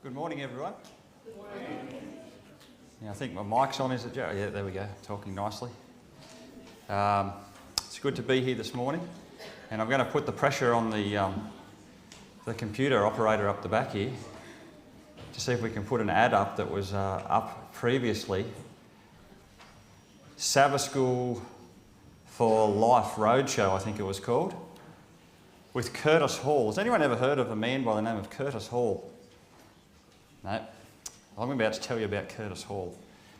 Good morning, everyone. Good morning. Yeah, I think my mic's on, is it, Joe? Yeah, there we go, talking nicely. It's good to be here this morning, and I'm going to put the pressure on the computer operator up the back here to see if we can put an ad up that was up previously. Sabbath School for Life Roadshow, I think it was called, with Curtis Hall. Has anyone ever heard of a man by the name of Curtis Hall? No. I'm about to tell you about Curtis Hall.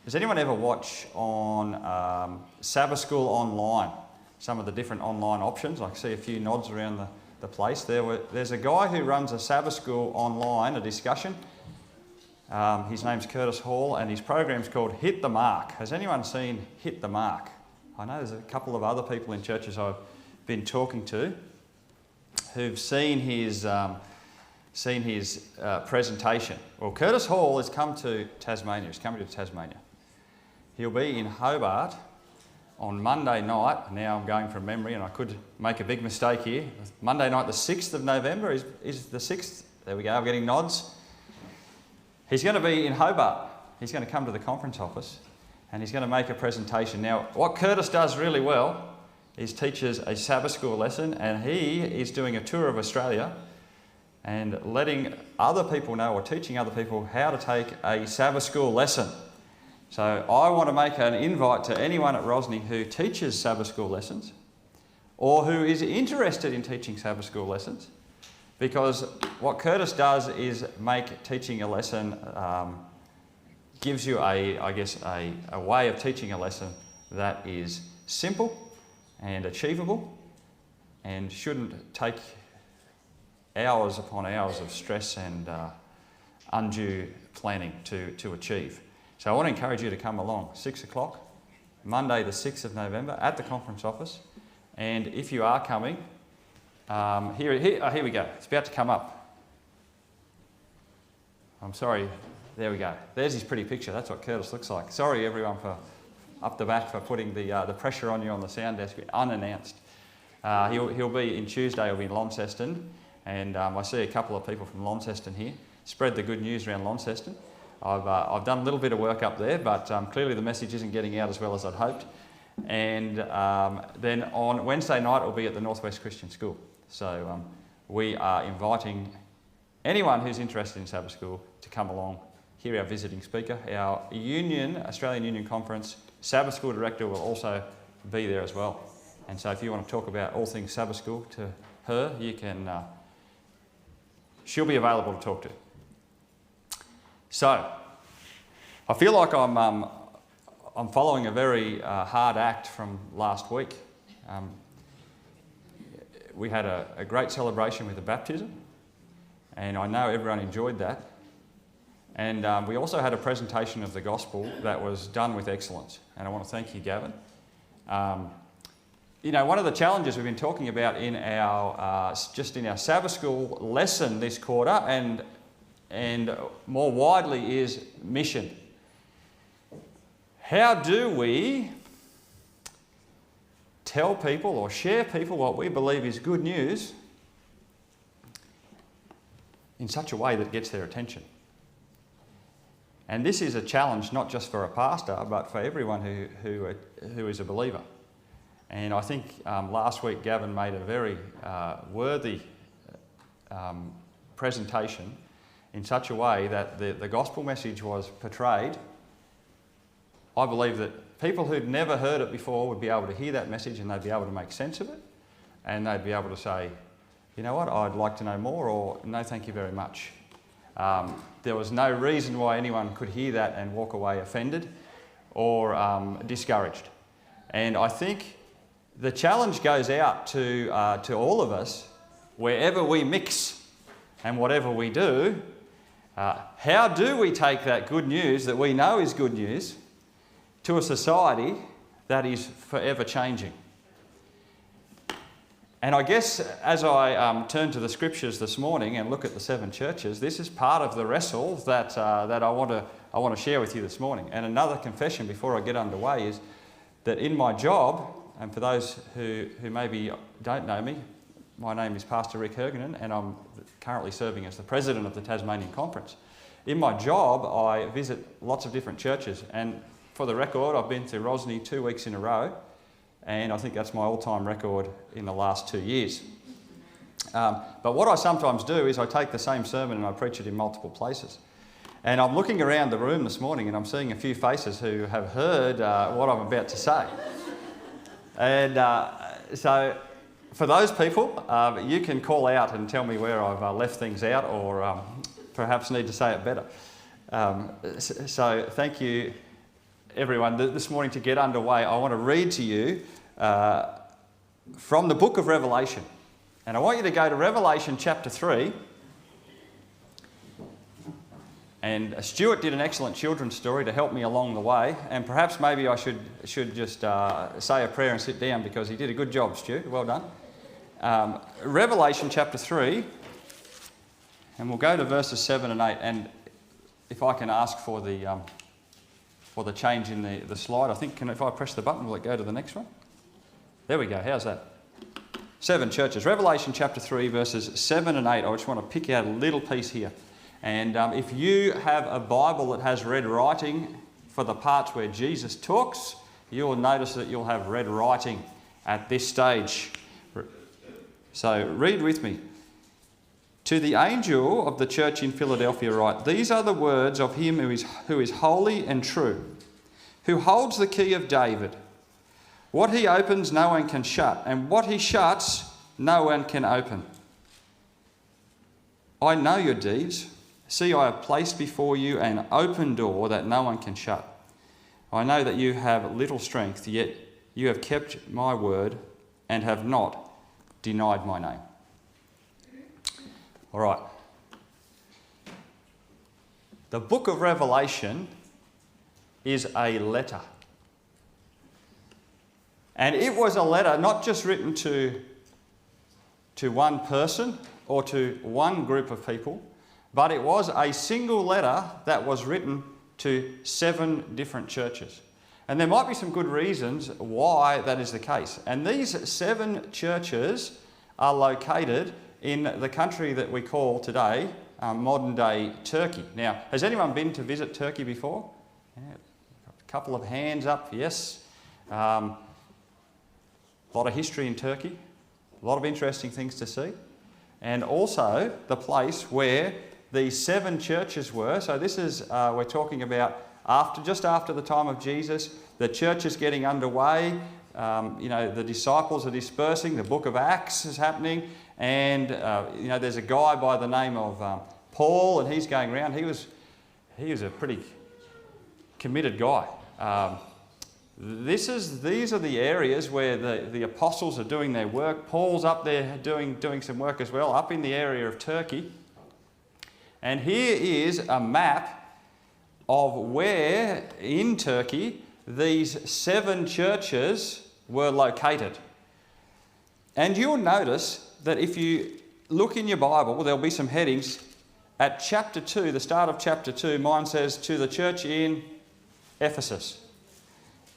Does anyone ever watch on Sabbath School Online, some of the different online options? I can see a few nods around the place. There's a guy who runs a Sabbath School Online, a discussion. His name's Curtis Hall, and his program's called Hit the Mark. Has anyone seen Hit the Mark? I know there's a couple of other people in churches I've been talking to who've seen his presentation. Well, Curtis Hall has come to Tasmania. He's coming to Tasmania. He'll be in Hobart on Monday night. Now I'm going from memory and I could make a big mistake here. Monday night, the 6th of November. Is the 6th? There we go, I'm getting nods. He's going to be in Hobart. He's going to come to the conference office and he's going to make a presentation. Now, what Curtis does really well is teaches a Sabbath school lesson, and he is doing a tour of Australia and letting other people know, or teaching other people, how to take a Sabbath school lesson. So I want to make an invite to anyone at Rosny who teaches Sabbath school lessons or who is interested in teaching Sabbath school lessons, because what Curtis does is make teaching a lesson, gives you a way of teaching a lesson that is simple and achievable and shouldn't take hours upon hours of stress and undue planning to achieve. So I want to encourage you to come along, 6 o'clock, Monday the 6th of November at the conference office. And if you are coming, here we go. It's about to come up. I'm sorry, there we go. There's his pretty picture. That's what Curtis looks like. Sorry everyone for up the back for putting the pressure on you on the sound desk unannounced. He'll be in Tuesday, he'll be in Launceston. And I see a couple of people from Launceston here. Spread the good news around Launceston. I've done a little bit of work up there, but clearly the message isn't getting out as well as I'd hoped. And then on Wednesday night, it'll be at the Northwest Christian School. So we are inviting anyone who's interested in Sabbath School to come along, hear our visiting speaker. Our Australian Union Conference Sabbath School Director will also be there as well. And so if you want to talk about all things Sabbath School to her, you can... she'll be available to talk to. So, I feel like I'm following a very hard act from last week. We had a great celebration with the baptism, and I know everyone enjoyed that. And we also had a presentation of the gospel that was done with excellence, and I want to thank you, Gavin. You know, one of the challenges we've been talking about in our Sabbath school lesson this quarter and more widely is mission. How do we tell people or share people what we believe is good news in such a way that gets their attention? And this is a challenge not just for a pastor, but for everyone who is a believer. And I think last week Gavin made a very worthy presentation in such a way that the gospel message was portrayed. I believe that people who'd never heard it before would be able to hear that message and they'd be able to make sense of it, and they'd be able to say, you know what, I'd like to know more, or no thank you very much. There was no reason why anyone could hear that and walk away offended or discouraged. And I think the challenge goes out to all of us, wherever we mix and whatever we do. How do we take that good news that we know is good news to a society that is forever changing? And I guess as I turn to the scriptures this morning and look at the 7 churches, this is part of the wrestle that I want to share with you this morning. And another confession before I get underway is that in my job, and for those who maybe don't know me, my name is Pastor Rick Hergenen, and I'm currently serving as the president of the Tasmanian Conference. In my job, I visit lots of different churches, and for the record, I've been to Rosny 2 weeks in a row, and I think that's my all-time record in the last 2 years. But what I sometimes do is I take the same sermon and I preach it in multiple places. And I'm looking around the room this morning and I'm seeing a few faces who have heard what I'm about to say. And so for those people, you can call out and tell me where I've left things out, or perhaps need to say it better. So thank you, everyone. This morning, to get underway, I want to read to you from the book of Revelation. And I want you to go to Revelation chapter 3. And Stuart did an excellent children's story to help me along the way. And perhaps maybe I should just say a prayer and sit down, because he did a good job, Stu. Well done. Revelation chapter 3. And we'll go to verses 7 and 8. And if I can ask for the change in the slide, I think, if I press the button, will it go to the next one? There we go. How's that? 7 churches. Revelation chapter 3, verses 7 and 8. I just want to pick out a little piece here. And if you have a Bible that has red writing for the parts where Jesus talks, you'll notice that you'll have red writing at this stage. So read with me. To the angel of the church in Philadelphia write, these are the words of him who is holy and true, who holds the key of David. What he opens, no one can shut, and what he shuts, no one can open. I know your deeds. See, I have placed before you an open door that no one can shut. I know that you have little strength, yet you have kept my word and have not denied my name. All right. The book of Revelation is a letter. And it was a letter not just written to one person or to one group of people, but it was a single letter that was written to 7 different churches. And there might be some good reasons why that is the case. And these 7 churches are located in the country that we call today modern-day Turkey. Now, has anyone been to visit Turkey before? Yeah, a couple of hands up, yes. A lot of history in Turkey, a lot of interesting things to see. And also the place where these 7 churches were. So this is, we're talking about just after the time of Jesus. The church is getting underway. The disciples are dispersing. The book of Acts is happening. And, there's a guy by the name of Paul, and he's going around. He was a pretty committed guy. These are the areas where the apostles are doing their work. Paul's up there doing some work as well, up in the area of Turkey. And here is a map of where in Turkey these 7 churches were located. And you'll notice that if you look in your Bible, there'll be some headings. At chapter 2, the start of chapter 2, mine says, to the church in Ephesus.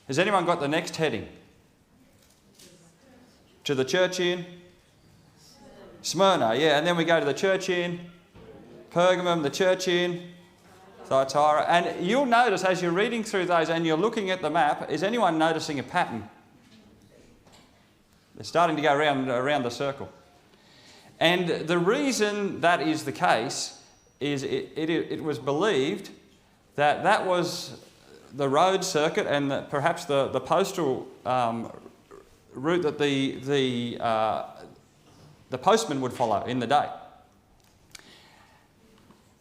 Has anyone got the next heading? To the church in Smyrna, yeah. And then we go to the church in Pergamum, the church in Thyatira. And you'll notice as you're reading through those and you're looking at the map, is anyone noticing a pattern? They're starting to go around the circle. And the reason that is the case is it was believed that was the road circuit and perhaps the postal route that the postman would follow in the day.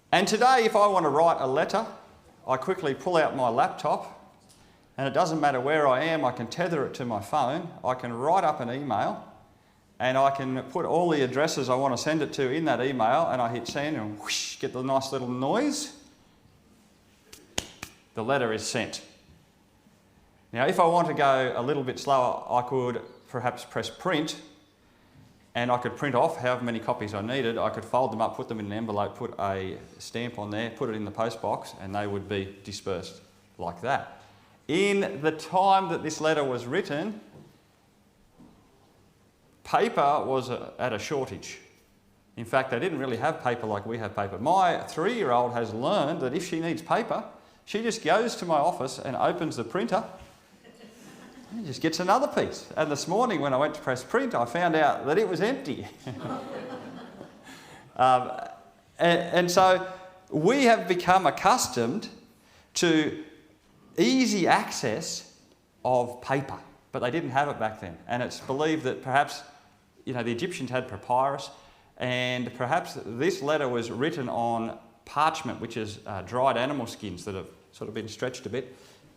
And today, if I want to write a letter, I quickly pull out my laptop, and it doesn't matter where I am, I can tether it to my phone, I can write up an email, and I can put all the addresses I want to send it to in that email, and I hit send and whoosh, get the nice little noise. The letter is sent. Now, if I want to go a little bit slower, I could perhaps press print, and I could print off however many copies I needed. I could fold them up, put them in an envelope, put a stamp on there, put it in the post box, and they would be dispersed like that. In the time that this letter was written, paper was at a shortage. In fact, they didn't really have paper like we have paper. My 3-year-old has learned that if she needs paper, she just goes to my office and opens the printer and just gets another piece. And this morning when I went to press print, I found out that it was empty. And so we have become accustomed to easy access of paper, but they didn't have it back then. And it's believed that perhaps, the Egyptians had papyrus, and perhaps this letter was written on parchment, which is dried animal skins that have sort of been stretched a bit,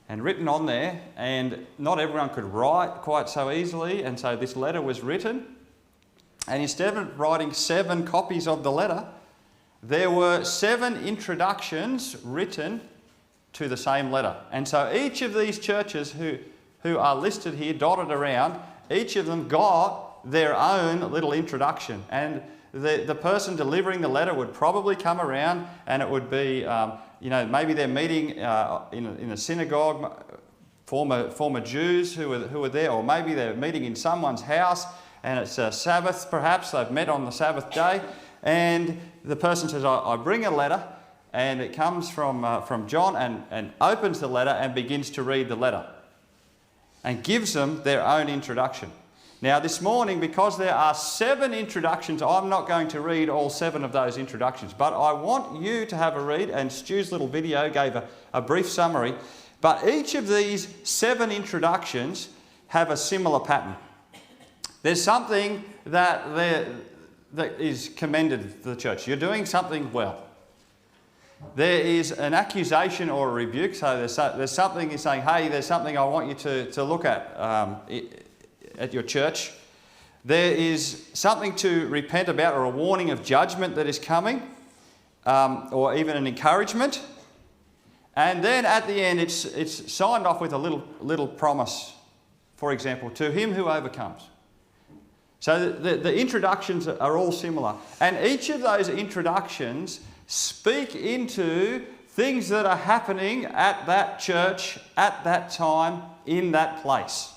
and written on there, and not everyone could write quite so easily, and so this letter was written, and instead of writing 7 copies of the letter, there were 7 introductions written to the same letter. And so each of these churches who are listed here, dotted around, each of them got their own little introduction. And the person delivering the letter would probably come around, and it would be, maybe they're meeting in a synagogue, former Jews who were there, or maybe they're meeting in someone's house, and it's a Sabbath perhaps, they've met on the Sabbath day, and the person says, I bring a letter, and it comes from John, and opens the letter and begins to read the letter, and gives them their own introduction. Now this morning, because there are 7 introductions, I'm not going to read all 7 of those introductions, but I want you to have a read, and Stu's little video gave a brief summary, but each of these 7 introductions have a similar pattern. There's something that is commended to the church. You're doing something well. There is an accusation or a rebuke, so there's something is saying, hey, there's something I want you to look at your church. There is something to repent about, or a warning of judgment that is coming, or even an encouragement. And then at the end, it's signed off with a little promise. For example, to him who overcomes. So the introductions are all similar. And each of those introductions speak into things that are happening at that church, at that time, in that place,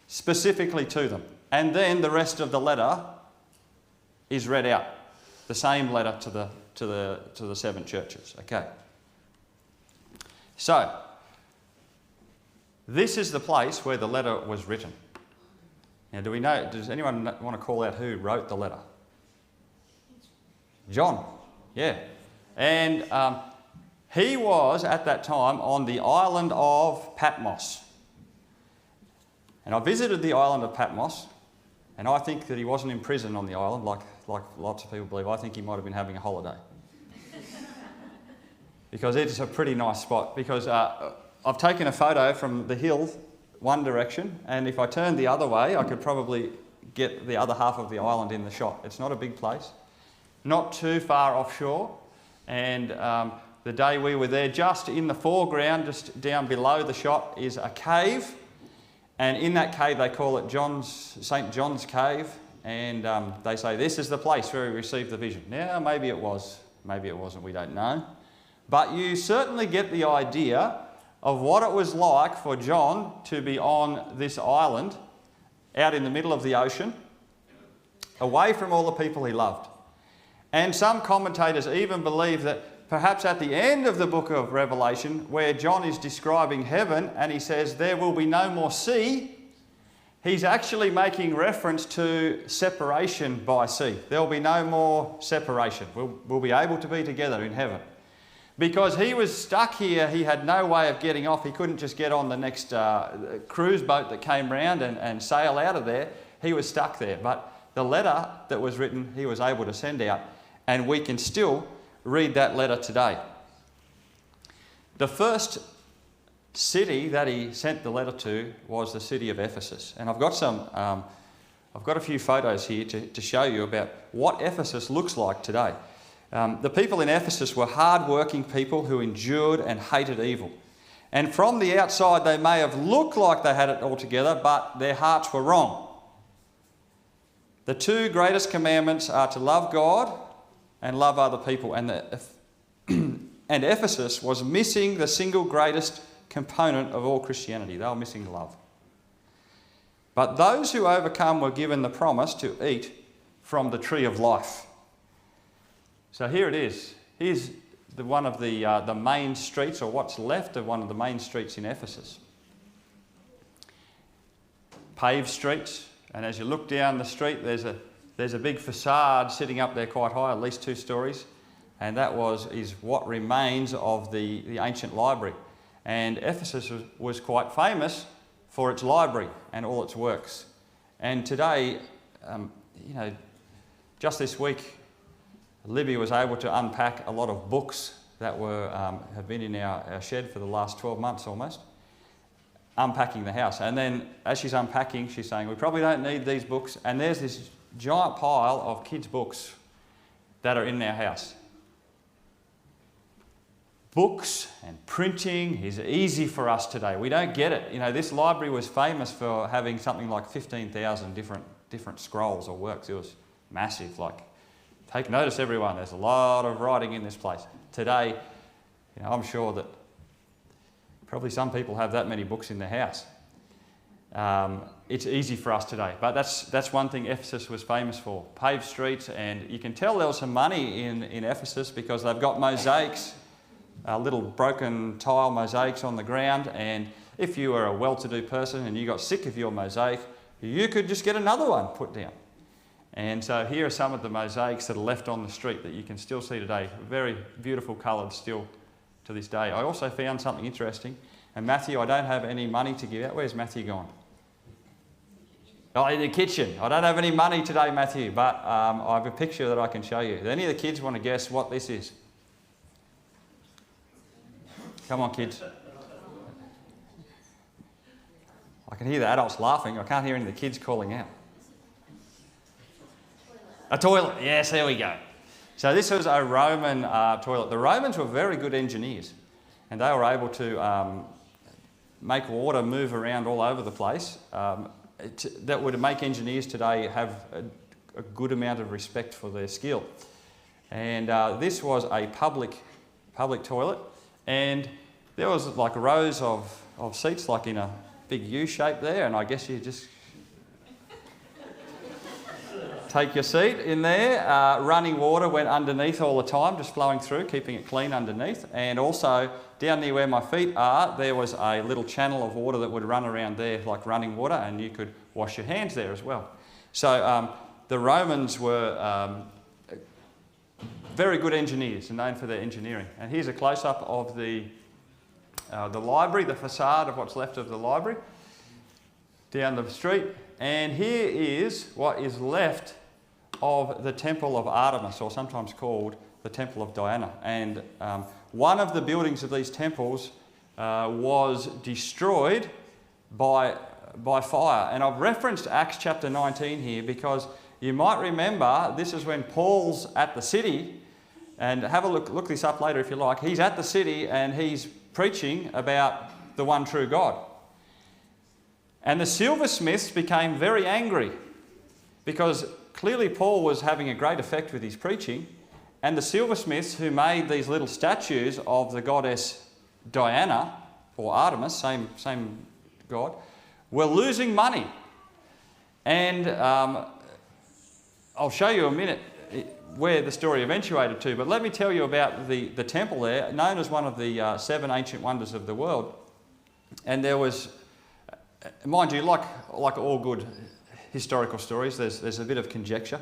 specifically to them. And then the rest of the letter is read out, the same letter to the 7 churches. Okay. So this is the place where the letter was written. Now, does anyone want to call out who wrote the letter? John. Yeah. And he was at that time on the island of Patmos. And I visited the island of Patmos, and I think that he wasn't in prison on the island like lots of people believe. I think he might have been having a holiday. Because it's a pretty nice spot. Because I've taken a photo from the hill one direction, and if I turned the other way, I could probably get the other half of the island in the shot. It's not a big place, not too far offshore, and the day we were there, just in the foreground, just down below the shot, is a cave, and in that cave they call it St. John's Cave, and they say this is the place where we received the vision. Now, maybe it was, maybe it wasn't, we don't know, but you certainly get the idea of what it was like for John to be on this island out in the middle of the ocean, away from all the people he loved. And some commentators even believe that perhaps at the end of the book of Revelation, where John is describing heaven and he says there will be no more sea, he's actually making reference to separation by sea. There will be no more separation. We'll be able to be together in heaven. Because he was stuck here, he had no way of getting off. He couldn't just get on the next cruise boat that came round and sail out of there. He was stuck there. But the letter that was written, he was able to send out. And we can still read that letter today. The first city that he sent the letter to was the city of Ephesus. And I've got a few photos here to show you about what Ephesus looks like today. The people in Ephesus were hard-working people who endured and hated evil. And from the outside, they may have looked like they had it all together, but their hearts were wrong. The 2 greatest commandments are to love God and love other people. And Ephesus was missing the single greatest component of all Christianity. They were missing love. But those who overcome were given the promise to eat from the tree of life. So here it is. Here's one of the main streets, or what's left of one of the main streets in Ephesus. Paved streets, and as you look down the street, there's a big facade sitting up there quite high, at least 2 stories, and that is what remains of the ancient library. And Ephesus was quite famous for its library and all its works. And today, just this week, Libby was able to unpack a lot of books that have been in our shed for the last 12 months almost, unpacking the house. And then as she's unpacking, she's saying, we probably don't need these books. And there's this giant pile of kids' books that are in our house. Books and printing is easy for us today. We don't get it. This library was famous for having something like 15,000 different scrolls or works. It was massive. Take notice, everyone. There's a lot of writing in this place. Today, I'm sure that probably some people have that many books in their house. It's easy for us today. But that's one thing Ephesus was famous for. Paved streets, and you can tell there was some money in Ephesus because they've got mosaics, little broken tile mosaics on the ground, and if you were a well-to-do person and you got sick of your mosaic, you could just get another one put down. And so here are some of the mosaics that are left on the street that you can still see today. Very beautiful coloured still to this day. I also found something interesting. And Matthew, I don't have any money to give out. Where's Matthew gone? Oh, in the kitchen. I don't have any money today, Matthew, but I have a picture that I can show you. Do any of the kids want to guess what this is? Come on, kids. I can hear the adults laughing. I can't hear any of the kids calling out. A toilet. Yes, there we go. So this was a Roman toilet. The Romans were very good engineers, and they were able to make water move around all over the place. That would make engineers today have a good amount of respect for their skill. And this was a public toilet, and there was like rows of seats, like in a big U shape there, and I guess you just take your seat in there. Running water went underneath all the time, just flowing through, keeping it clean underneath. And also, down near where my feet are, there was a little channel of water that would run around there like running water, and you could wash your hands there as well. So the Romans were very good engineers and known for their engineering. And here's a close-up of the library, the facade of what's left of the library, down the street. And here is what is left of the Temple of Artemis, or sometimes called the Temple of Diana. And one of the buildings of these temples was destroyed by fire. And I've referenced Acts chapter 19 here because you might remember this is when Paul's at the city, and have a look this up later if you like. He's at the city and he's preaching about the one true God. And the silversmiths became very angry because clearly Paul was having a great effect with his preaching, and the silversmiths who made these little statues of the goddess Diana, or Artemis, same god, were losing money. And I'll show you a minute where the story eventuated to, but let me tell you about the temple there, known as one of the 7 ancient wonders of the world. And there was, mind you, like all good historical stories, there's a bit of conjecture,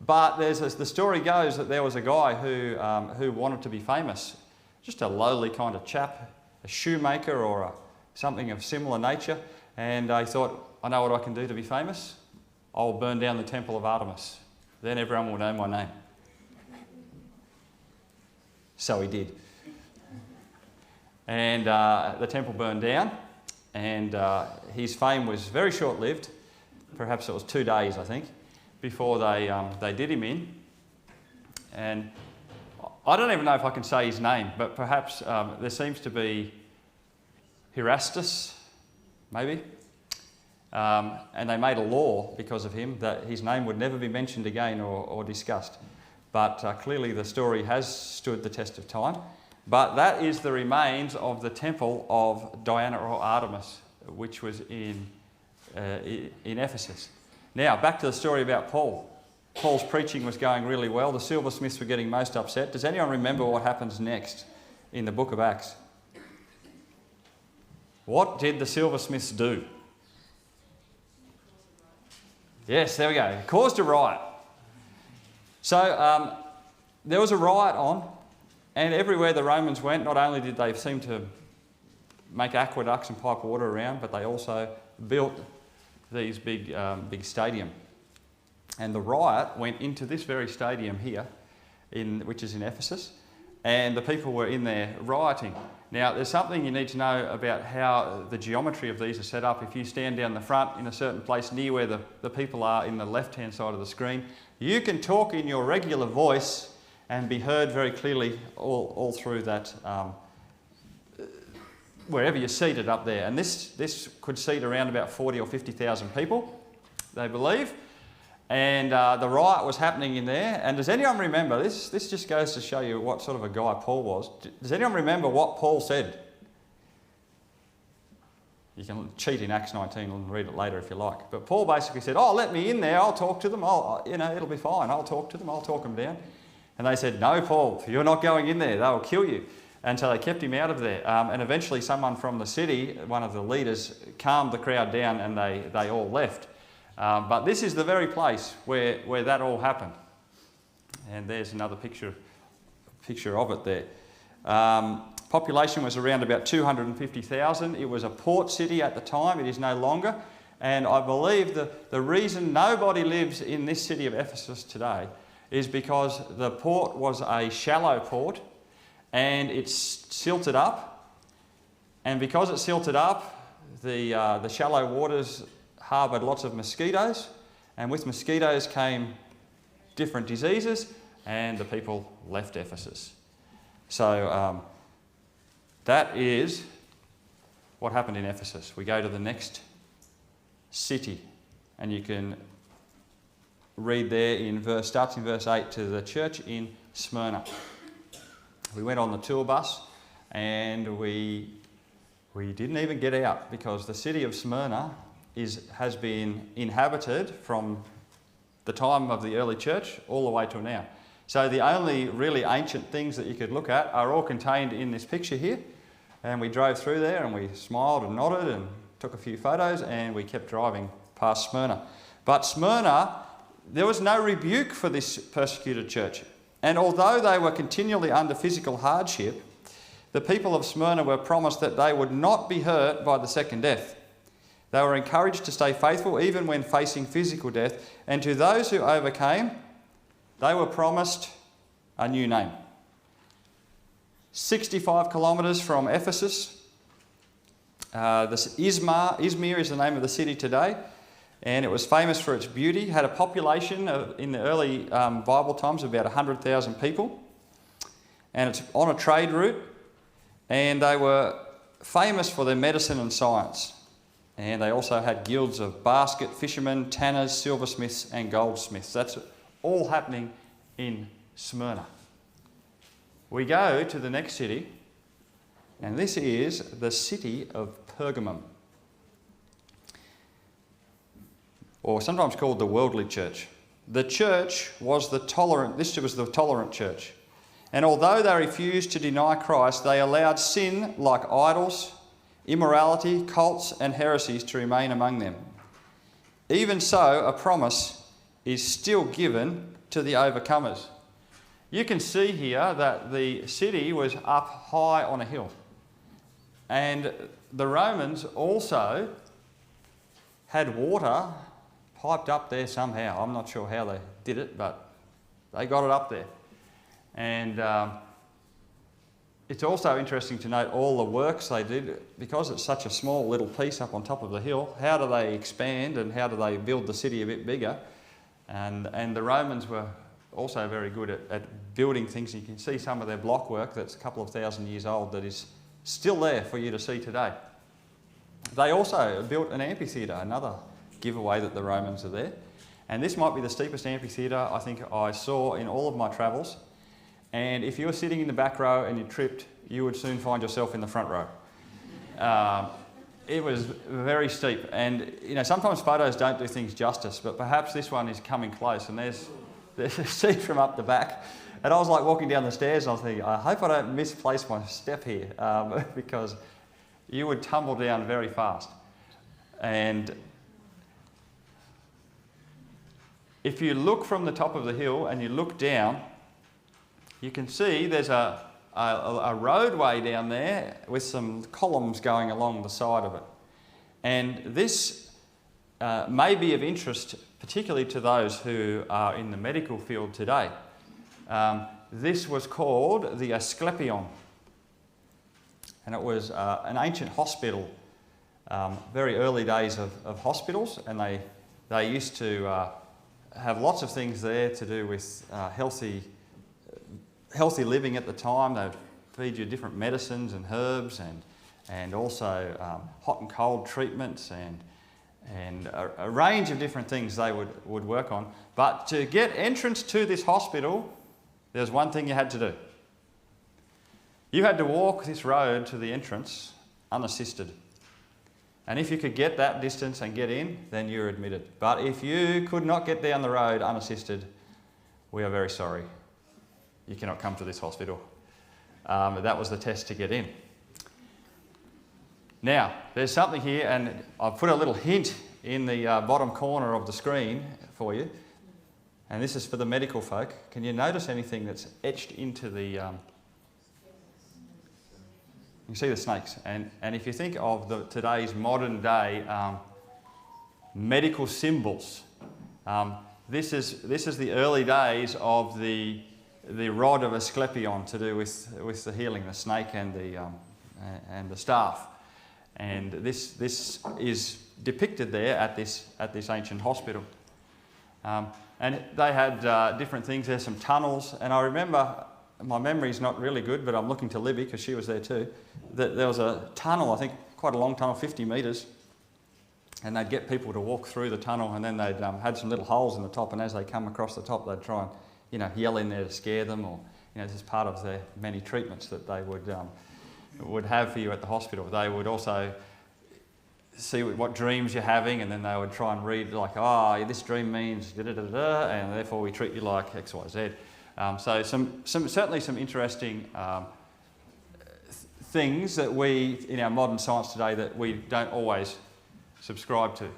but the story goes that there was a guy who wanted to be famous, just a lowly kind of chap, a shoemaker or something of similar nature, and he thought, I know what I can do to be famous. I'll burn down the Temple of Artemis. Then everyone will know my name. So he did. And the temple burned down, and his fame was very short-lived. Perhaps it was 2 days, I think, before they did him in. And I don't even know if I can say his name, but perhaps there seems to be Erastus, maybe. And they made a law because of him that his name would never be mentioned again or discussed. But clearly the story has stood the test of time. But that is the remains of the temple of Diana or Artemis, which was in Ephesus. Now, back to the story about Paul. Paul's preaching was going really well. The silversmiths were getting most upset. Does anyone remember what happens next in the book of Acts? What did the silversmiths do? Yes, there we go. It caused a riot. So there was a riot on, and everywhere the Romans went, not only did they seem to make aqueducts and pipe water around, but they also built these big stadium. And the riot went into this very stadium here, which is in Ephesus, and the people were in there rioting. Now, there's something you need to know about how the geometry of these are set up. If you stand down the front in a certain place near where the people are in the left-hand side of the screen, you can talk in your regular voice and be heard very clearly all through that, wherever you're seated up there. And this could seat around about 40 or 50,000 people, they believe. And the riot was happening in there. And does anyone remember, this just goes to show you what sort of a guy Paul was. Does anyone remember what Paul said? You can cheat in Acts 19 and read it later if you like. But Paul basically said, oh, let me in there, I'll talk to them, it'll be fine, I'll talk to them, I'll talk them down. And they said, no, Paul, you're not going in there, they'll kill you. And so they kept him out of there. And eventually someone from the city, one of the leaders, calmed the crowd down and they all left. But this is the very place where that all happened. And there's another picture of it there. Population was around about 250,000. It was a port city at the time. It is no longer. And I believe the reason nobody lives in this city of Ephesus today is because the port was a shallow port and it's silted up. And because it's silted up, the shallow waters harboured lots of mosquitoes, and with mosquitoes came different diseases, and the people left Ephesus. So that is what happened in Ephesus. We go to the next city, and you can read there starts in verse 8, to the church in Smyrna. We went on the tour bus, and we didn't even get out, because the city of Smyrna has been inhabited from the time of the early church all the way till now. So the only really ancient things that you could look at are all contained in this picture here. And we drove through there and we smiled and nodded and took a few photos, and we kept driving past Smyrna. But Smyrna, there was no rebuke for this persecuted church. And although they were continually under physical hardship, the people of Smyrna were promised that they would not be hurt by the second death. They were encouraged to stay faithful even when facing physical death. And to those who overcame, they were promised a new name. 65 kilometres from Ephesus. Izmir is the name of the city today. And it was famous for its beauty. Had a population in the early Bible times of about 100,000 people. And it's on a trade route. And they were famous for their medicine and science. And they also had guilds of basket fishermen, tanners, silversmiths and goldsmiths. That's all happening in Smyrna. We go to the next city, and this is the city of Pergamum, or sometimes called the worldly church. The church was the tolerant church. And although they refused to deny Christ, they allowed sin like idols, immorality, cults and heresies to remain among them. Even so, a promise is still given to the overcomers. You can see here that the city was up high on a hill. And the Romans also had water piped up there somehow. I'm not sure how they did it, but they got it up there. And it's also interesting to note all the works they did. Because it's such a small little piece up on top of the hill, how do they expand and how do they build the city a bit bigger? And the Romans were also very good at building things. You can see some of their block work that's a couple of thousand years old that is still there for you to see today. They also built an amphitheatre, another giveaway that the Romans are there. And this might be the steepest amphitheatre I think I saw in all of my travels. And if you were sitting in the back row and you tripped, you would soon find yourself in the front row. it was very steep. And, you know, sometimes photos don't do things justice, but perhaps this one is coming close. And there's a seat from up the back. And I was like walking down the stairs and I was thinking, I hope I don't misplace my step here, because you would tumble down very fast. And if you look from the top of the hill and you look down, you can see there's a roadway down there with some columns going along the side of it. And this may be of interest particularly to those who are in the medical field today. This was called the Asclepion, and it was an ancient hospital, very early days of hospitals, and they used to have lots of things there to do with healthy living at the time. They'd feed you different medicines and herbs, and also hot and cold treatments, and a range of different things they would work on. But to get entrance to this hospital, there's one thing you had to do. You had to walk this road to the entrance unassisted. And if you could get that distance and get in, then you're admitted. But if you could not get down the road unassisted, we are very sorry. You cannot come to this hospital. That was the test to get in. Now, there's something here, and I've put a little hint in the bottom corner of the screen for you. And this is for the medical folk. Can you notice anything that's etched into the... you can see the snakes. And if you think of today's modern day medical symbols, this is the early days of the rod of Asclepion to do with the healing, the snake and the staff. And this is depicted there at this ancient hospital. And they had different things. There's some tunnels, and I remember, my memory's not really good, but I'm looking to Libby because she was there too, that there was a tunnel, I think quite a long tunnel, 50 metres, and they'd get people to walk through the tunnel, and then they'd had some little holes in the top, and as they come across the top, they'd try and, you know, yell in there to scare them, or, you know, this is part of their many treatments that they would have for you at the hospital. They would also see what dreams you're having, and then they would try and read like, oh, this dream means da-da-da-da, and therefore we treat you like X, Y, Z. So certainly some interesting things that we, in our modern science today, that we don't always subscribe to.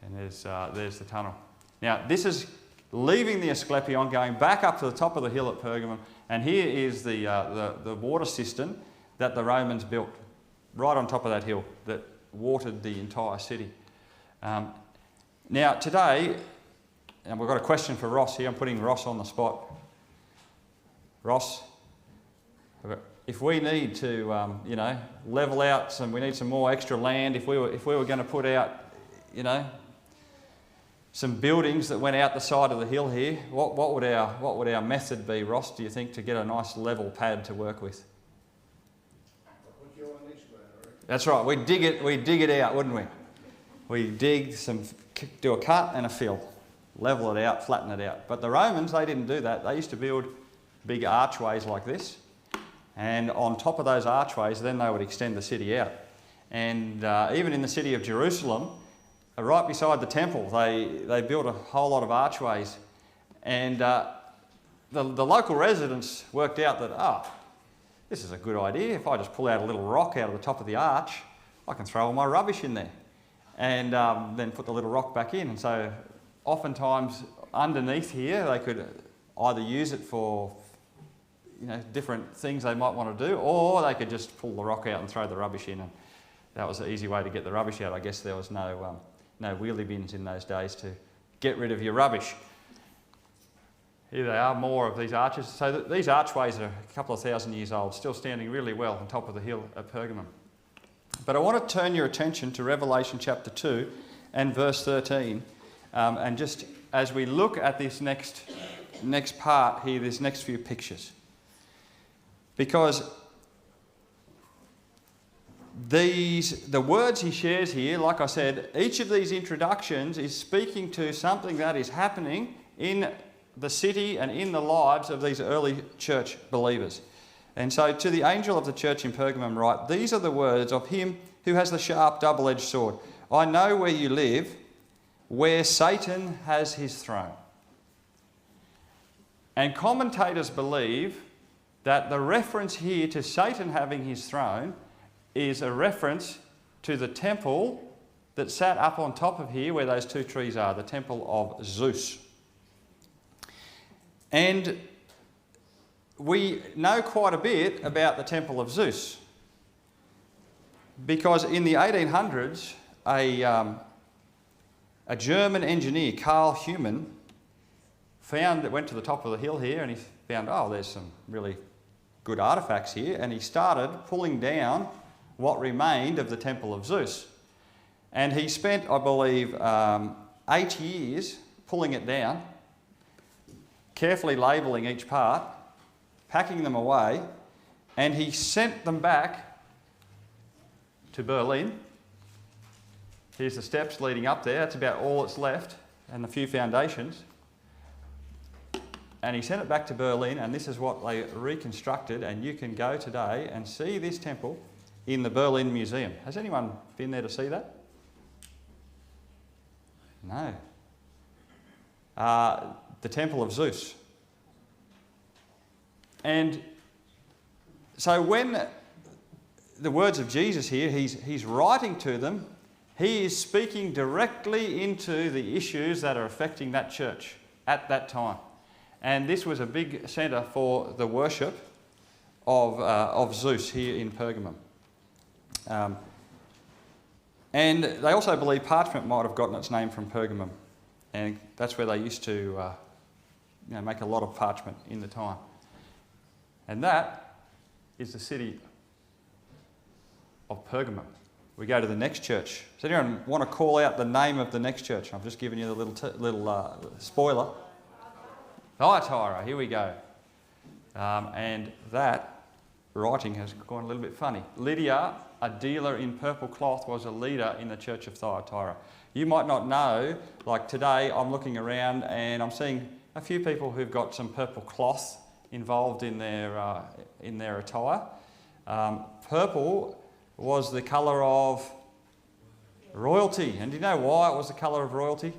And there's the tunnel. Now, this is leaving the Asclepion, going back up to the top of the hill at Pergamum, and here is the water cistern that the Romans built right on top of that hill that watered the entire city. Now today, and we've got a question for Ross here. I'm putting Ross on the spot. Ross, if we need to, level out we need some more extra land. If we were going to put out, some buildings that went out the side of the hill here, what would our method be, Ross? Do you think, to get a nice level pad to work with? That's right. We'd dig it out, wouldn't we? We do a cut and a fill, level it out, flatten it out. But the Romans, they didn't do that. They used to build big archways like this, and on top of those archways, then they would extend the city out. And even in the city of Jerusalem, right beside the temple, they built a whole lot of archways, and the local residents worked out that, this is a good idea. If I just pull out a little rock out of the top of the arch, I can throw all my rubbish in there, and then put the little rock back in. And so oftentimes underneath here, they could either use it for different things they might want to do, or they could just pull the rock out and throw the rubbish in. And that was the easy way to get the rubbish out. I guess there was no wheelie bins in those days to get rid of your rubbish. Here they are, more of these arches. So these archways are a couple of thousand years old, still standing really well on top of the hill at Pergamum. But I want to turn your attention to Revelation chapter 2 and verse 13. And just as we look at this next part here, these next few pictures. Because the words he shares here, like I said, each of these introductions is speaking to something that is happening in the city and in the lives of these early church believers. And so to the angel of the church in Pergamum write, these are the words of him who has the sharp double-edged sword. I know where you live, where Satan has his throne. And commentators believe that the reference here to Satan having his throne is a reference to the temple that sat up on top of here where those two trees are, the temple of Zeus. And we know quite a bit about the temple of Zeus because in the 1800s, a German engineer, Karl Humann, went to the top of the hill here and he found, oh, there's some really good artefacts here, and he started pulling down what remained of the temple of Zeus. And he spent, I believe, 8 years pulling it down, carefully labelling each part, packing them away, and he sent them back to Berlin. Here's the steps leading up there. That's about all that's left, and a few foundations. And he sent it back to Berlin, and this is what they reconstructed, and you can go today and see this temple in the Berlin Museum. Has anyone been there to see that? No. The Temple of Zeus. And so when the words of Jesus here, he's writing to them, he is speaking directly into the issues that are affecting that church at that time. And this was a big centre for the worship of Zeus here in Pergamum. And they also believe parchment might have gotten its name from Pergamum. And that's where they used to make a lot of parchment in the time. And that is the city of Pergamum. We go to the next church. Does anyone want to call out the name of the next church? I've just given you the little spoiler. Thyatira, here we go. And that writing has gone a little bit funny. Lydia, a dealer in purple cloth, was a leader in the church of Thyatira. You might not know, like today I'm looking around and I'm seeing a few people who've got some purple cloth involved in their attire. Purple was the colour of royalty. And do you know why it was the colour of royalty?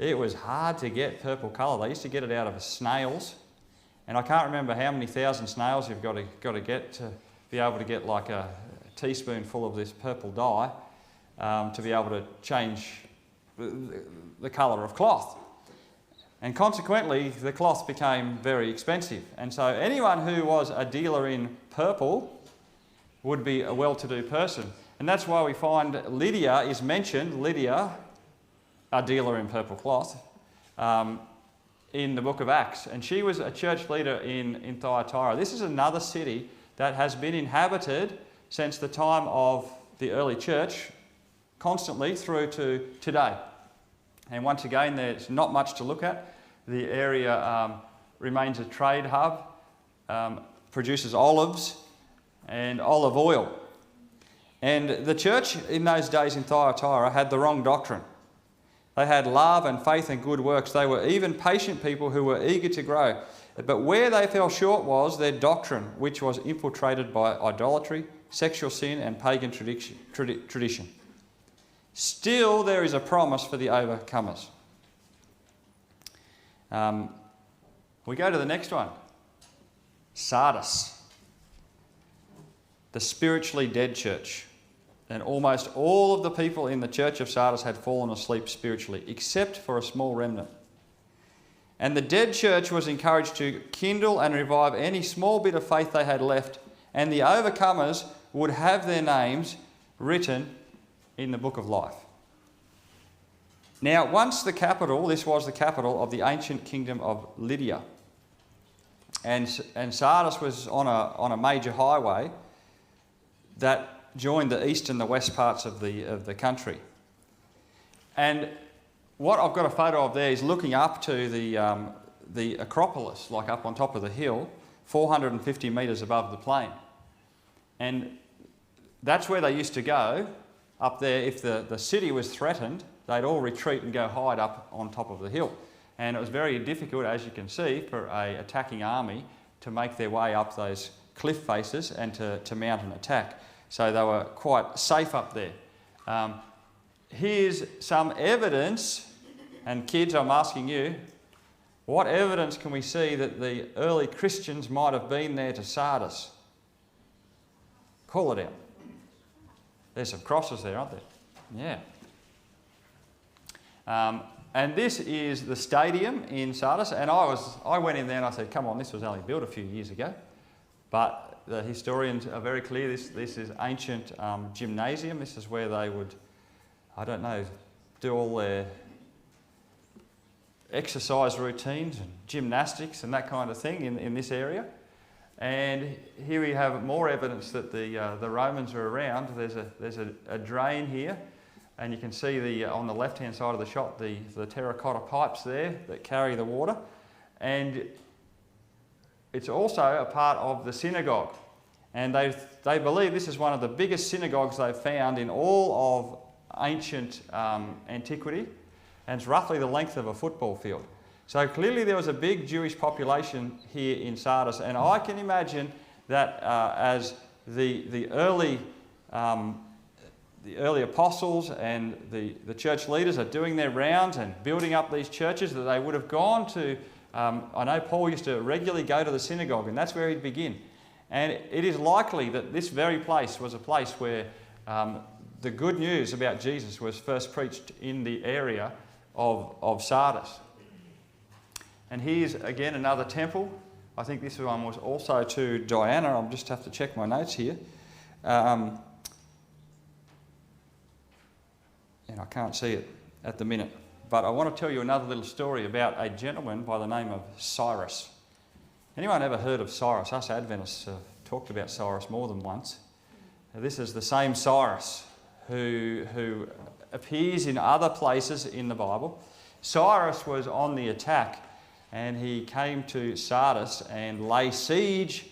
It was hard to get purple colour. They used to get it out of snails. And I can't remember how many thousand snails you've got to get to be able to get like a teaspoonful of this purple dye to be able to change the colour of cloth. And consequently, the cloth became very expensive. And so anyone who was a dealer in purple would be a well-to-do person. And that's why we find Lydia is mentioned, Lydia, a dealer in purple cloth, in the book of Acts. And she was a church leader in Thyatira. This is another city that has been inhabited since the time of the early church, constantly through to today. And once again, there's not much to look at. The area remains a trade hub, produces olives and olive oil. And the church in those days in Thyatira had the wrong doctrine. They had love and faith and good works. They were even patient people who were eager to grow. But where they fell short was their doctrine, which was infiltrated by idolatry, sexual sin and pagan tradition. Still, there is a promise for the overcomers. We go to the next one. Sardis, the spiritually dead church. And almost all of the people in the church of Sardis had fallen asleep spiritually, except for a small remnant. And the dead church was encouraged to kindle and revive any small bit of faith they had left, and the overcomers would have their names written in the book of life. Now, this was the capital of the ancient kingdom of Lydia. And Sardis was on a major highway that joined the east and the west parts of the country. And what I've got a photo of there is looking up to the Acropolis, like up on top of the hill, 450 metres above the plain. And that's where they used to go, up there. If the city was threatened, they'd all retreat and go hide up on top of the hill. And it was very difficult, as you can see, for an attacking army to make their way up those cliff faces and to mount an attack. So they were quite safe up there. Here's some evidence, and kids, I'm asking you, what evidence can we see that the early Christians might have been there to Sardis? Call it out. There's some crosses there, aren't there? Yeah. And this is the stadium in Sardis, and I went in there and I said, come on, this was only built a few years ago. But the historians are very clear, this is ancient gymnasium. This is where they would, I don't know, do all their exercise routines and gymnastics and that kind of thing in this area. And here we have more evidence that the Romans are around. There's a drain here, and you can see on the left-hand side of the shot the terracotta pipes there that carry the water. And it's also a part of the synagogue. And they believe this is one of the biggest synagogues they've found in all of ancient antiquity, and it's roughly the length of a football field. So clearly there was a big Jewish population here in Sardis, and I can imagine that as the early apostles and the church leaders are doing their rounds and building up these churches, that they would have gone to, I know Paul used to regularly go to the synagogue, and that's where he'd begin. And it is likely that this very place was a place where the good news about Jesus was first preached in the area of Sardis. And here's again another temple. I think this one was also to Diana. I'll just have to check my notes here. And I can't see it at the minute. But I want to tell you another little story about a gentleman by the name of Cyrus. Anyone ever heard of Cyrus? Us Adventists have talked about Cyrus more than once. Now, this is the same Cyrus who appears in other places in the Bible. Cyrus was on the attack, and he came to Sardis and lay siege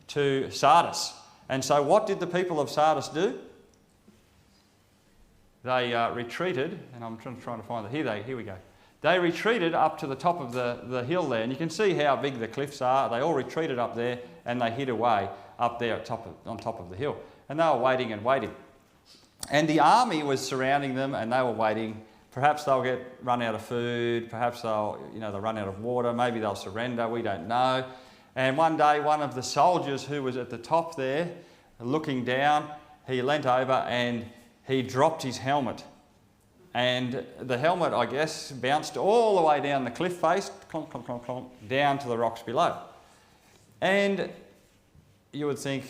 to Sardis. And so what did the people of Sardis do? They retreated, and I'm trying to find it. Here we go. They retreated up to the top of the hill there, and you can see how big the cliffs are. They all retreated up there, and they hid away up there on top of the hill. And they were waiting and waiting. And the army was surrounding them, and they were waiting. Perhaps they'll run out of food. Perhaps they'll run out of water. Maybe they'll surrender. We don't know. And one day, one of the soldiers who was at the top there, looking down, he leant over and he dropped his helmet. And the helmet, I guess, bounced all the way down the cliff face, clonk, clonk, clonk, clonk, down to the rocks below. And you would think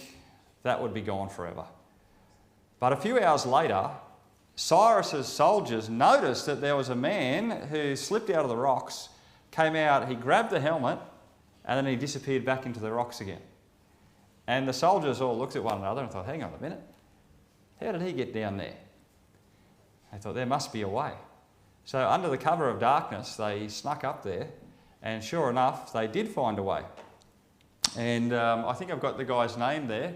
that would be gone forever. But a few hours later, Cyrus's soldiers noticed that there was a man who slipped out of the rocks, came out, he grabbed the helmet, and then he disappeared back into the rocks again. And the soldiers all looked at one another and thought, hang on a minute, how did he get down there? They thought, there must be a way. So under the cover of darkness, they snuck up there, and sure enough, they did find a way. And I think I've got the guy's name there,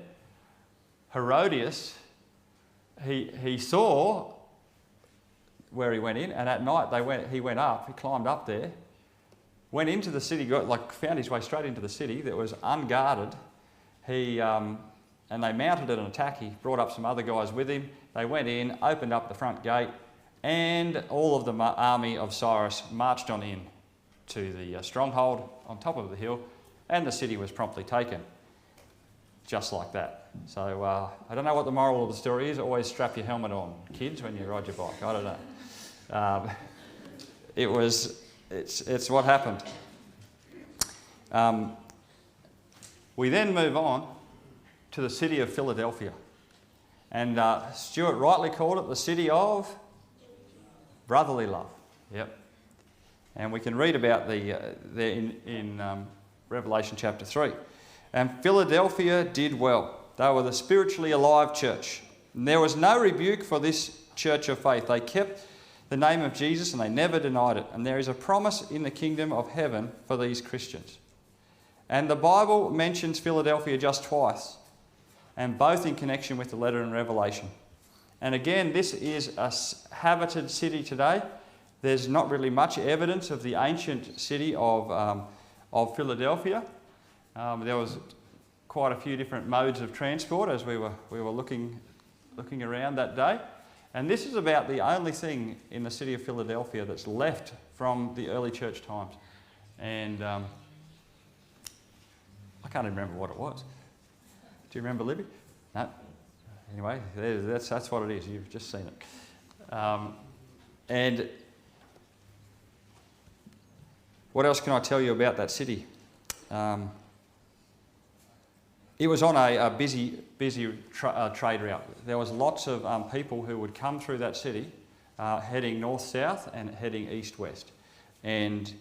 Herodias. He saw where he went in, and at night he went up, he climbed up there, went into the city, found his way straight into the city that was unguarded. And they mounted an attack. He brought up some other guys with him. They went in, opened up the front gate, and all of the army of Cyrus marched on in to the stronghold on top of the hill, and the city was promptly taken. Just like that. So I don't know what the moral of the story is. Always strap your helmet on, kids, when you ride your bike. I don't know. It's what happened. We then move on to the city of Philadelphia. And Stuart rightly called it the city of brotherly love. Yep. And we can read about there in Revelation chapter 3. And Philadelphia did well. They were the spiritually alive church. And there was no rebuke for this church of faith. They kept the name of Jesus and they never denied it. And there is a promise in the kingdom of heaven for these Christians. And the Bible mentions Philadelphia just twice, and both in connection with the letter in Revelation. And again, this is a habited city today. There's not really much evidence of the ancient city of Philadelphia. There was quite a few different modes of transport as we were looking around that day. And this is about the only thing in the city of Philadelphia that's left from the early church times. And I can't even remember what it was. Do you remember, Libby? No. Anyway, that's what it is. You've just seen it. And what else can I tell you about that city? It was on a busy trade route. There was lots of people who would come through that city, heading north-south and heading east-west. And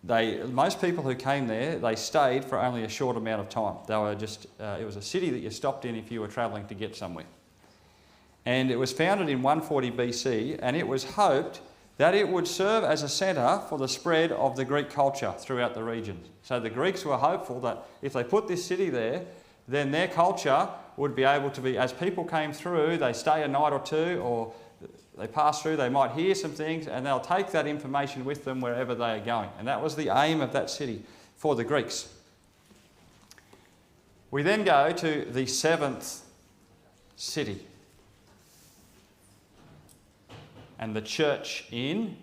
most people who came there, they stayed for only a short amount of time. They were just, it was a city that you stopped in if you were travelling to get somewhere. And it was founded in 140 BC, and it was hoped that it would serve as a centre for the spread of the Greek culture throughout the region. So the Greeks were hopeful that if they put this city there, then their culture would be able to be, as people came through, they stay a night or two, or they pass through, they might hear some things, and they'll take that information with them wherever they are going. And that was the aim of that city for the Greeks. We then go to the seventh city, and the church in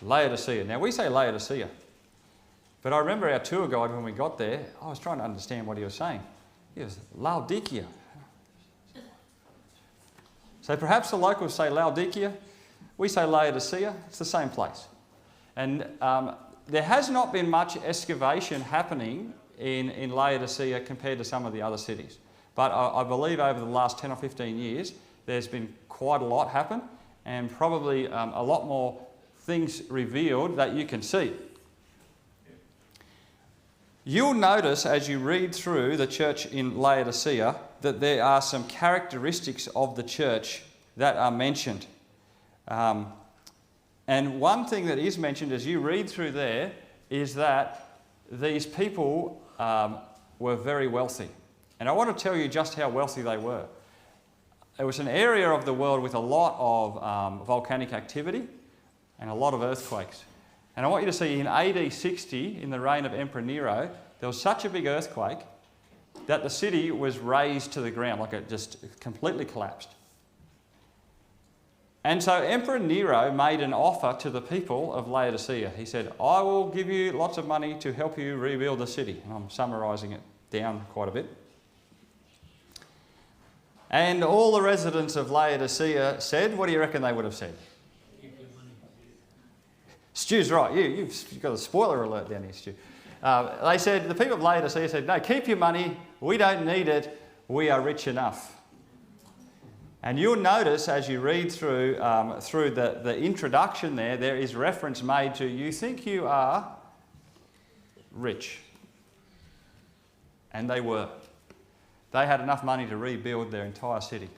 Laodicea. Now we say Laodicea, but I remember our tour guide when we got there, I was trying to understand what he was saying. He was Laodicea. So perhaps the locals say Laodicea, we say Laodicea, it's the same place. And there has not been much excavation happening in Laodicea compared to some of the other cities. But I believe over the last 10 or 15 years, there's been quite a lot happen, and probably a lot more things revealed that you can see. You'll notice as you read through the church in Laodicea that there are some characteristics of the church that are mentioned. And one thing that is mentioned as you read through there is that these people were very wealthy. And I want to tell you just how wealthy they were. It was an area of the world with a lot of volcanic activity and a lot of earthquakes. And I want you to see in AD 60, in the reign of Emperor Nero, there was such a big earthquake that the city was razed to the ground, like it just completely collapsed. And so Emperor Nero made an offer to the people of Laodicea. He said, I will give you lots of money to help you rebuild the city. And I'm summarising it down quite a bit. And all the residents of Laodicea said, what do you reckon they would have said? Stu's right. You've got a spoiler alert down here, Stu. They said, the people of Laodicea said, no, keep your money. We don't need it. We are rich enough. And you'll notice as you read through the introduction there is reference made to, you think you are rich. And they were. They had enough money to rebuild their entire city.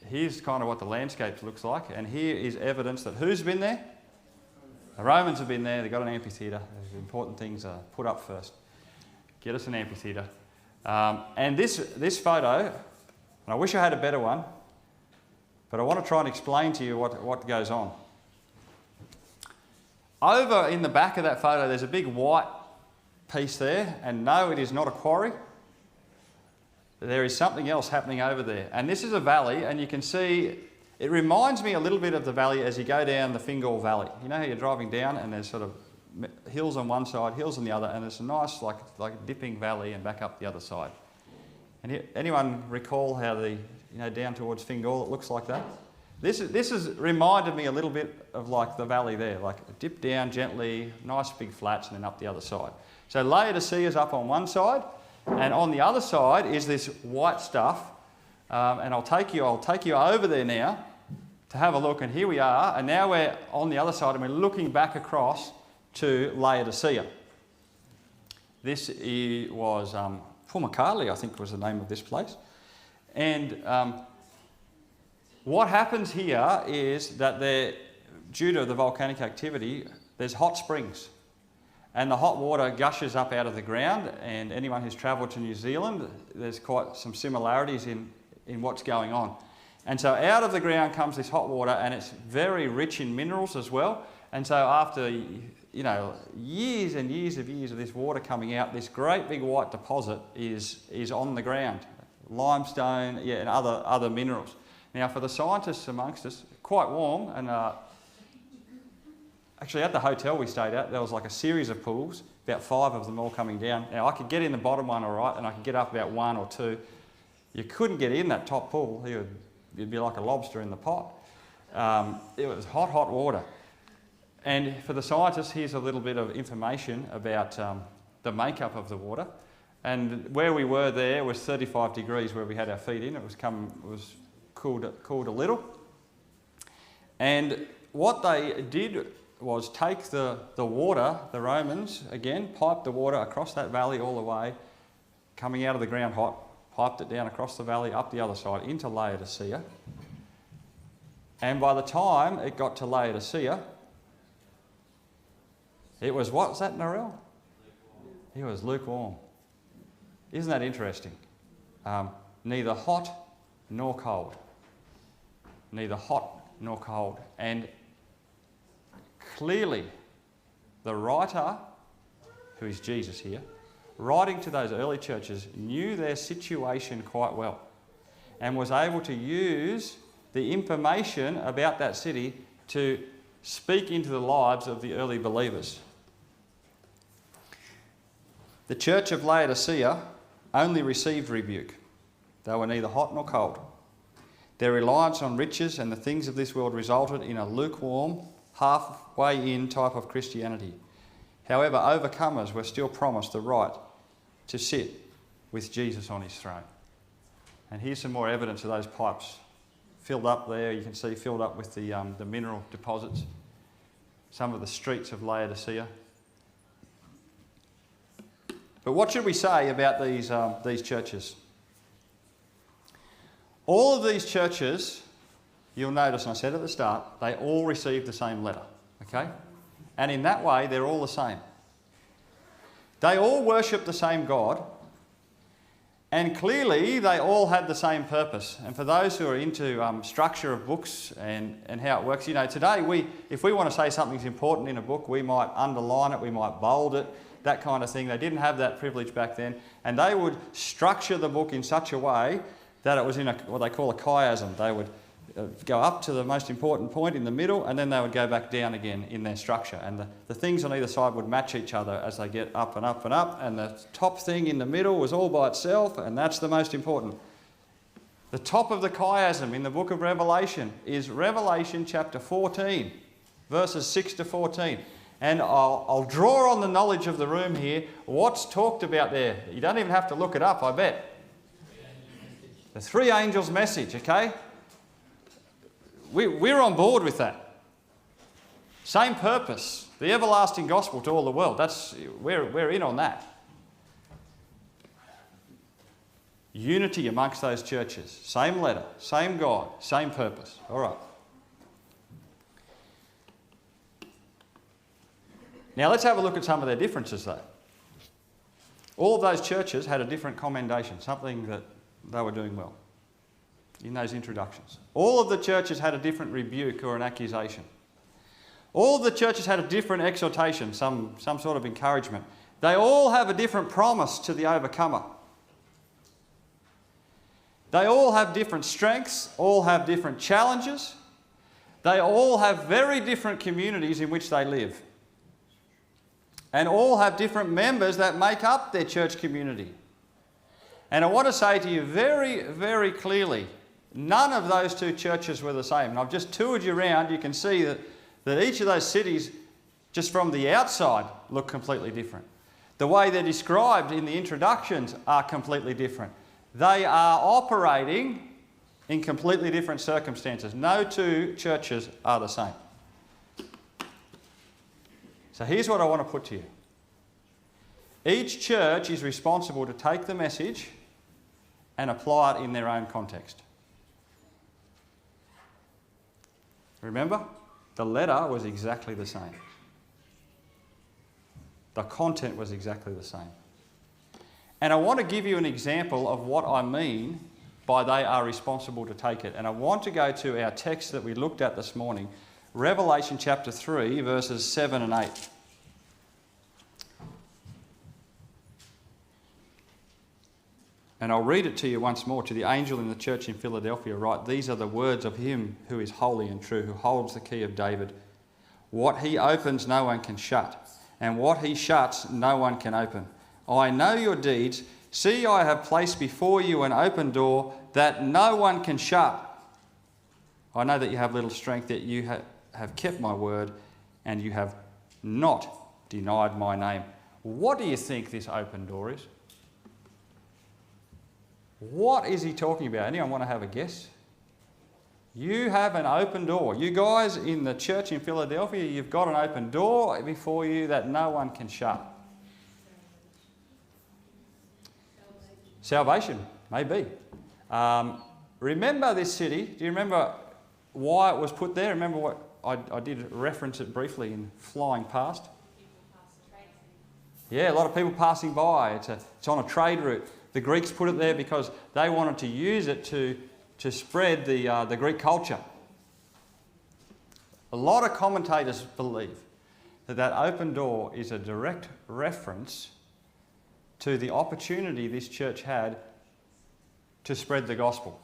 Here's kind of what the landscape looks like. And here is evidence that who's been there? The Romans have been there. They've got an amphitheatre. The important things are put up first. Get us an amphitheatre. And this photo, and I wish I had a better one, but I want to try and explain to you what goes on. Over in the back of that photo, there's a big white piece there, and no, it is not a quarry. There is something else happening over there. And this is a valley, and you can see, it reminds me a little bit of the valley as you go down the Fingal Valley. You know how you're driving down and there's sort of hills on one side, hills on the other, and there's a nice like dipping valley and back up the other side. And anyone recall how down towards Fingal it looks like that? This has reminded me a little bit of like the valley there, like dip down gently, nice big flats, and then up the other side. So Laodicea is up on one side, and on the other side is this white stuff. And I'll take you over there now to have a look, and here we are, and now we're on the other side and we're looking back across to Laodicea. This was Pumacali, I think was the name of this place. And what happens here is that due to the volcanic activity, there's hot springs. And the hot water gushes up out of the ground, and anyone who's travelled to New Zealand, there's quite some similarities in what's going on. And so out of the ground comes this hot water, and it's very rich in minerals as well. And so after, years and years of this water coming out, this great big white deposit is on the ground. Limestone, and other minerals. Now, for the scientists amongst us, quite warm, and actually at the hotel we stayed at, there was like a series of pools, about 5 of them all coming down. Now, I could get in the bottom one all right, and I could get up about 1 or 2. You couldn't get in that top pool. You'd be like a lobster in the pot. It was hot, hot water. And for the scientists, here's a little bit of information about the makeup of the water. And where we were there was 35 degrees where we had our feet in. It was cooled a little. And what they did was take the water, the Romans, again, piped the water across that valley all the way, coming out of the ground hot, piped it down across the valley, up the other side, into Laodicea. And by the time it got to Laodicea, it was, what's that, Narelle? It was lukewarm. Isn't that interesting? Neither hot nor cold. Neither hot nor cold. And clearly, the writer, who is Jesus here, writing to those early churches, knew their situation quite well and was able to use the information about that city to speak into the lives of the early believers. The church of Laodicea only received rebuke. They were neither hot nor cold. Their reliance on riches and the things of this world resulted in a lukewarm, halfway in type of Christianity. However, overcomers were still promised the right to sit with Jesus on his throne. And here's some more evidence of those pipes filled up there. You can see filled up with the mineral deposits. Some of the streets of Laodicea. But what should we say about these churches? All of these churches, you'll notice, and I said at the start, they all received the same letter, okay? And in that way, they're all the same. They all worship the same God, and clearly they all had the same purpose. And for those who are into structure of books and how it works, today if we want to say something's important in a book, we might underline it, we might bold it, that kind of thing. They didn't have that privilege back then, and they would structure the book in such a way that it was in what they call a chiasm. They would go up to the most important point in the middle, and then they would go back down again in their structure. And the things on either side would match each other as they get up and up and up, and the top thing in the middle was all by itself, and that's the most important. The top of the chiasm in the book of Revelation is Revelation chapter 14, verses 6 to 14. And I'll draw on the knowledge of the room here what's talked about there. You don't even have to look it up, I bet. The 3 angels' message, okay? We're on board with that. Same purpose. The everlasting gospel to all the world. We're in on that. Unity amongst those churches. Same letter, same God, same purpose. All right. Now let's have a look at some of their differences though. All of those churches had a different commendation, something that they were doing well in those introductions. All of the churches had a different rebuke or an accusation. All of the churches had a different exhortation, some sort of encouragement. They all have a different promise to the overcomer. They all have different strengths, all have different challenges. They all have very different communities in which they live. And all have different members that make up their church community. And I want to say to you very, very clearly, none of those 2 churches were the same. And I've just toured you around. You can see that each of those cities, just from the outside, look completely different. The way they're described in the introductions are completely different. They are operating in completely different circumstances. No 2 churches are the same. So here's what I want to put to you. Each church is responsible to take the message and apply it in their own context. Remember, the letter was exactly the same. The content was exactly the same. And I want to give you an example of what I mean by they are responsible to take it. And I want to go to our text that we looked at this morning, Revelation chapter 3, verses 7 and 8. And I'll read it to you once more. To the angel in the church in Philadelphia write, these are the words of him who is holy and true, who holds the key of David. What he opens, no one can shut, and what he shuts, no one can open. I know your deeds. See, I have placed before you an open door that no one can shut. I know that you have little strength, yet you have kept my word, and you have not denied my name. What do you think this open door is? What is he talking about? Anyone want to have a guess? You have an open door. You guys in the church in Philadelphia, you've got an open door before you that no one can shut. Salvation, maybe. Remember this city? Do you remember why it was put there? Remember what I did reference it briefly in flying past? Yeah, a lot of people passing by. It's on a trade route. The Greeks put it there because they wanted to use it to spread the Greek culture. A lot of commentators believe that open door is a direct reference to the opportunity this church had to spread the gospel.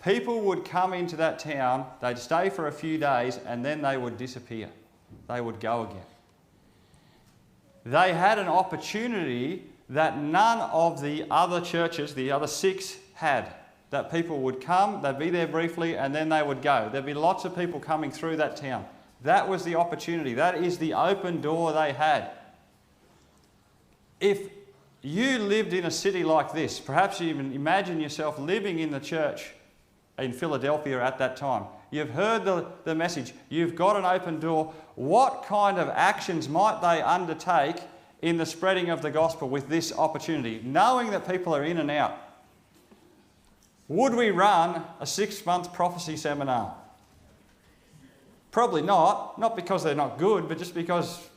People would come into that town, they'd stay for a few days, and then they would disappear. They would go again. They had an opportunity that none of the other churches, the other 6, had. That people would come, they'd be there briefly, and then they would go. There'd be lots of people coming through that town. That was the opportunity. That is the open door they had. If you lived in a city like this, perhaps you even imagine yourself living in the church in Philadelphia at that time. You've heard the message. You've got an open door. What kind of actions might they undertake in the spreading of the gospel with this opportunity, knowing that people are in and out? Would we run a 6-month prophecy seminar? Probably not. Not because they're not good, but just because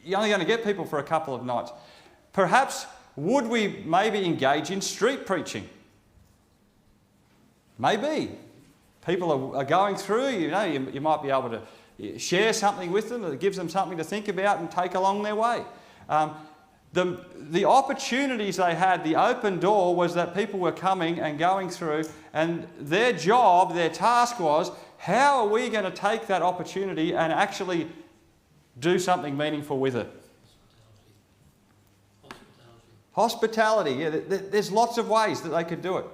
you're only going to get people for a couple of nights. Perhaps would we maybe engage in street preaching? Maybe. People are going through, you might be able to share something with them that gives them something to think about and take along their way. The opportunities they had, the open door, was that people were coming and going through, and their job, their task was, how are we going to take that opportunity and actually do something meaningful with it? Hospitality. Yeah, there's lots of ways that they could do it.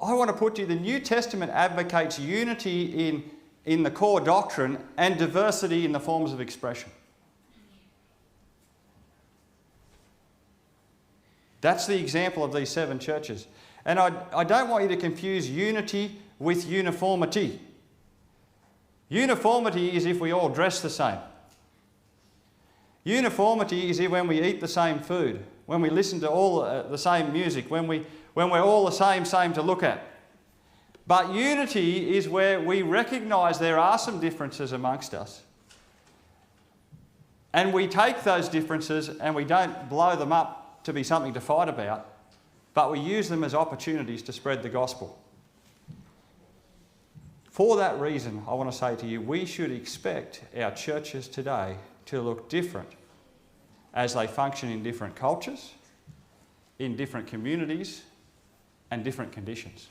I want to put to you, the New Testament advocates unity in the core doctrine and diversity in the forms of expression. That's the example of these 7 churches. And I don't want you to confuse unity with uniformity. Uniformity is if we all dress the same. Uniformity is when we eat the same food, when we listen to all the same music, when we're all the same to look at. But unity is where we recognise there are some differences amongst us. And we take those differences and we don't blow them up to be something to fight about, but we use them as opportunities to spread the gospel. For that reason, I want to say to you, we should expect our churches today to look different as they function in different cultures, in different communities, and different conditions.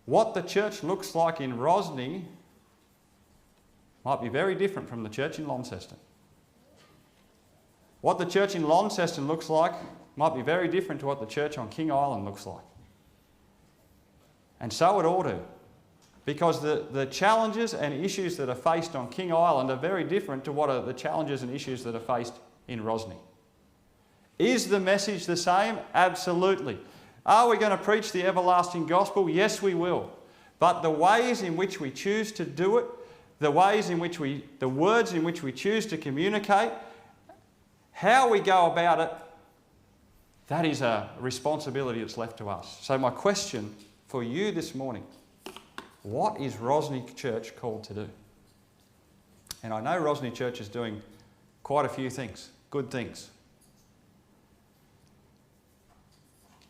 What the church looks like in Rosny might be very different from the church in Launceston. What the church in Launceston looks like might be very different to what the church on King Island looks like. And so it ought to, because the challenges and issues that are faced on King Island are very different to what are the challenges and issues that are faced in Rosny. Is the message the same? Absolutely. Are we going to preach the everlasting gospel? Yes, we will. But the ways in which we choose to do it, the words in which we choose to communicate, how we go about it, that is a responsibility that's left to us. So my question for you this morning, what is Rosny Church called to do? And I know Rosny Church is doing quite a few things, good things.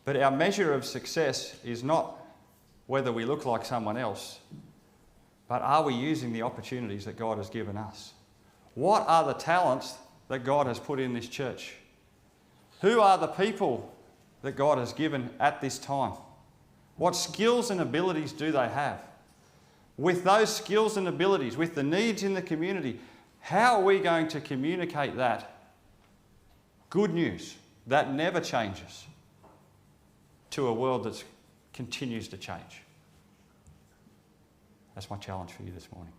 But our measure of success is not whether we look like someone else, but are we using the opportunities that God has given us? What are the talents that God has put in this church? Who are the people that God has given at this time? What skills and abilities do they have? With those skills and abilities, with the needs in the community, how are we going to communicate that good news that never changes to a world that continues to change? That's my challenge for you this morning.